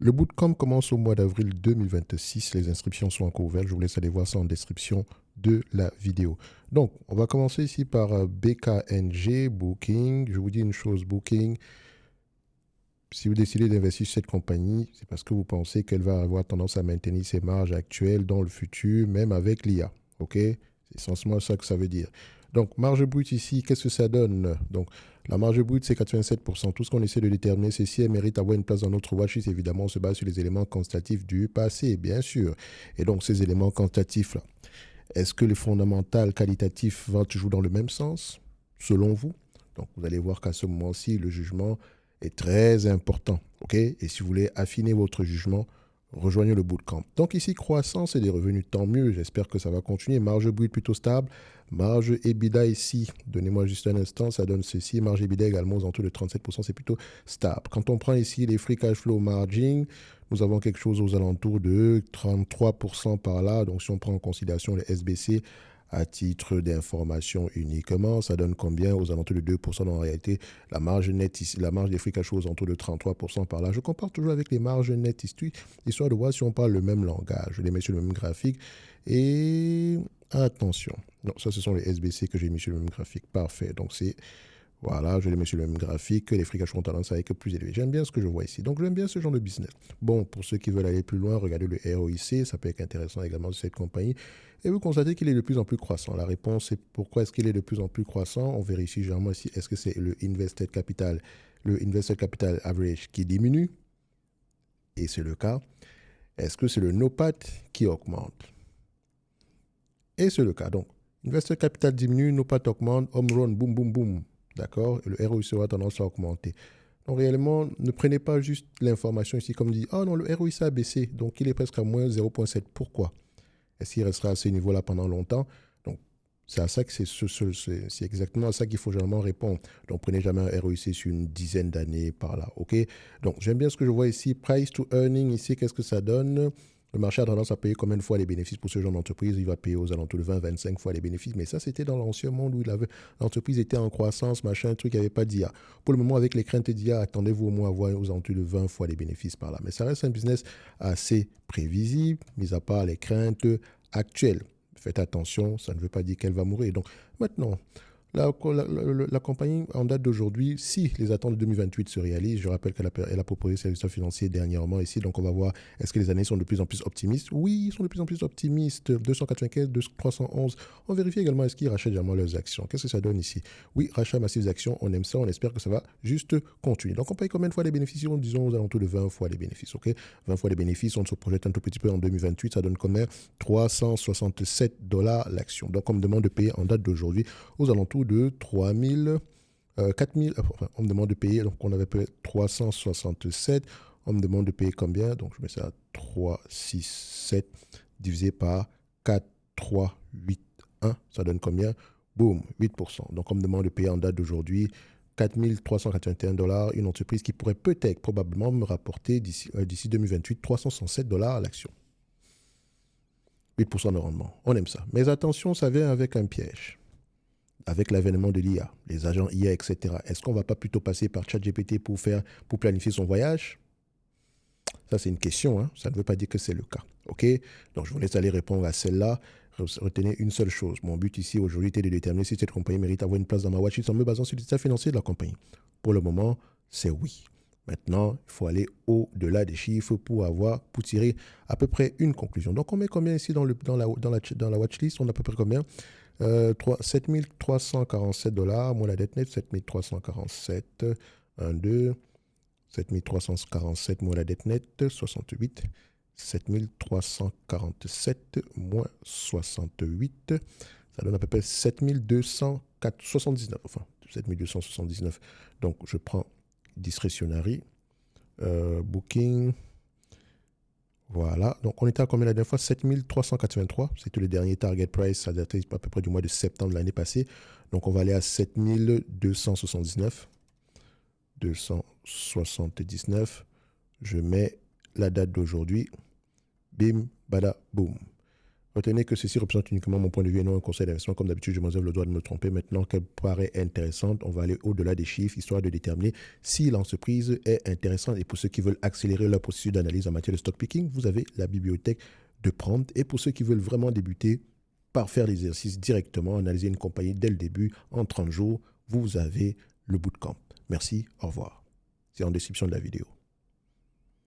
Le bootcamp commence au mois d'avril 2026. Les inscriptions sont encore ouvertes. Je vous laisse aller voir ça en description de la vidéo. Donc, on va commencer ici par BKNG, Booking. Je vous dis une chose, Booking. Si vous décidez d'investir sur cette compagnie, c'est parce que vous pensez qu'elle va avoir tendance à maintenir ses marges actuelles dans le futur, même avec l'IA. OK? C'est essentiellement ça que ça veut dire. Donc, marge brute ici, qu'est-ce que ça donne? Donc, la marge brute, c'est 87%. Tout ce qu'on essaie de déterminer, c'est si elle mérite d'avoir une place dans notre watchlist. Évidemment, on se base sur les éléments quantitatifs du passé, bien sûr. Et donc, ces éléments quantitatifs-là, est-ce que le fondamental qualitatif va toujours dans le même sens, selon vous? Donc, vous allez voir qu'à ce moment-ci, le jugement est très important. OK? Et si vous voulez affiner votre jugement, rejoignez le bootcamp. Donc ici, croissance et des revenus, tant mieux. J'espère que ça va continuer. Marge brute plutôt stable. Marge EBITDA ici, donnez-moi juste un instant, ça donne ceci. Marge EBITDA également aux alentours de 37%, c'est plutôt stable. Quand on prend ici les free cash flow margin, nous avons quelque chose aux alentours de 33% par là. Donc si on prend en considération les SBC, à titre d'information uniquement, ça donne combien? Aux alentours de 2%. En réalité, la marge nette ici, la marge des free cash flow aux alentours de 33% par là. Je compare toujours avec les marges nettes ici, histoire de voir si on parle le même langage. Je les mets sur le même graphique. Et attention. Donc ça, ce sont les SBC que j'ai mis sur le même graphique. Parfait. Donc c'est... Voilà, je les mets sur le même graphique. Les free cash flow ont tendance à être plus élevés. J'aime bien ce que je vois ici. Donc, j'aime bien ce genre de business. Bon, pour ceux qui veulent aller plus loin, regardez le ROIC. Ça peut être intéressant également de cette compagnie. Et vous constatez qu'il est de plus en plus croissant. La réponse est pourquoi est-ce qu'il est de plus en plus croissant? On vérifie généralement ici. Est-ce que c'est le invested capital average qui diminue? Et c'est le cas. Est-ce que c'est le NOPAT qui augmente? Et c'est le cas. Donc, invested capital diminue, NOPAT augmente, home run, boum, boum, boum. D'accord? Et le ROIC aura tendance à augmenter. Donc réellement, ne prenez pas juste l'information ici comme dit, oh non, le ROIC a baissé, donc il est presque à moins 0,7. Pourquoi? Est-ce qu'il restera à ce niveau-là pendant longtemps? Donc c'est à ça que c'est exactement à ça qu'il faut généralement répondre. Donc prenez jamais un ROIC sur une dizaine d'années par là, ok? Donc j'aime bien ce que je vois ici, price to earning ici, qu'est-ce que ça donne? Le marché a tendance à payer combien de fois les bénéfices pour ce genre d'entreprise? Il va payer aux alentours de 20-25 fois les bénéfices. Mais ça, c'était dans l'ancien monde où l'entreprise était en croissance, machin, un truc, il n'y avait pas d'IA. Pour le moment, avec les craintes d'IA, attendez-vous au moins à avoir aux alentours de 20 fois les bénéfices par là. Mais ça reste un business assez prévisible, mis à part les craintes actuelles. Faites attention, ça ne veut pas dire qu'elle va mourir. Donc maintenant, la compagnie, en date d'aujourd'hui, si les attentes de 2028 se réalisent, je rappelle qu'elle a proposé ses résultats financiers dernièrement ici, donc on va voir est-ce que les années sont de plus en plus optimistes. Oui, ils sont de plus en plus optimistes. 295, 311. On vérifie également est-ce qu'ils rachètent vraiment leurs actions. Qu'est-ce que ça donne ici? Oui, rachat massif d'actions, on aime ça, on espère que ça va juste continuer. Donc on paye combien de fois les bénéfices? Disons aux alentours de 20 fois les bénéfices, ok? 20 fois les bénéfices, on se projette un tout petit peu en 2028, ça donne combien? 367 dollars l'action. Donc on me demande de payer en date d'aujourd'hui aux alentours de 3000, 4000, enfin, on me demande de payer, donc on avait payé 367, on me demande de payer combien? Donc je mets ça à 367 divisé par 4, 3, 8, 1, ça donne combien? Boum, 8%. Donc on me demande de payer en date d'aujourd'hui 4381 dollars, une entreprise qui pourrait peut-être, probablement me rapporter d'ici 2028 367 dollars à l'action. 8% de rendement, on aime ça. Mais attention, ça vient avec un piège. Avec l'avènement de l'IA, les agents IA, etc. Est-ce qu'on ne va pas plutôt passer par ChatGPT pour planifier son voyage? Ça, c'est une question. Hein. Ça ne veut pas dire que c'est le cas. OK? Donc, je vous laisse aller répondre à celle-là. Retenez une seule chose. Mon but ici, aujourd'hui, était de déterminer si cette compagnie mérite d'avoir une place dans ma watchlist en me basant sur les états financiers de la compagnie. Pour le moment, c'est oui. Maintenant, il faut aller au-delà des chiffres pour tirer à peu près une conclusion. Donc, on met combien ici dans la watchlist? On a à peu près combien? 7 347 dollars, moins la dette nette, 7 347, 1, 2, 7 347 moins la dette nette, 68, 7 347 moins 68, ça donne à peu près 7 279, enfin 7 279. Donc je prends discretionary, booking. Voilà, donc on était à combien la dernière fois? 7383, c'était le dernier target price, ça datait à peu près du mois de septembre de l'année passée. Donc on va aller à 7279. 279. Je mets la date d'aujourd'hui. Bim, bada, boum. Retenez que ceci représente uniquement mon point de vue et non un conseil d'investissement. Comme d'habitude, je m'enlève le droit de me tromper. Maintenant qu'elle paraît intéressante, on va aller au-delà des chiffres, histoire de déterminer si l'entreprise est intéressante. Et pour ceux qui veulent accélérer leur processus d'analyse en matière de stock picking, vous avez la bibliothèque de Prompt. Et pour ceux qui veulent vraiment débuter par faire l'exercice directement, analyser une compagnie dès le début, en 30 jours, vous avez le bootcamp. Merci, au revoir. C'est en description de la vidéo.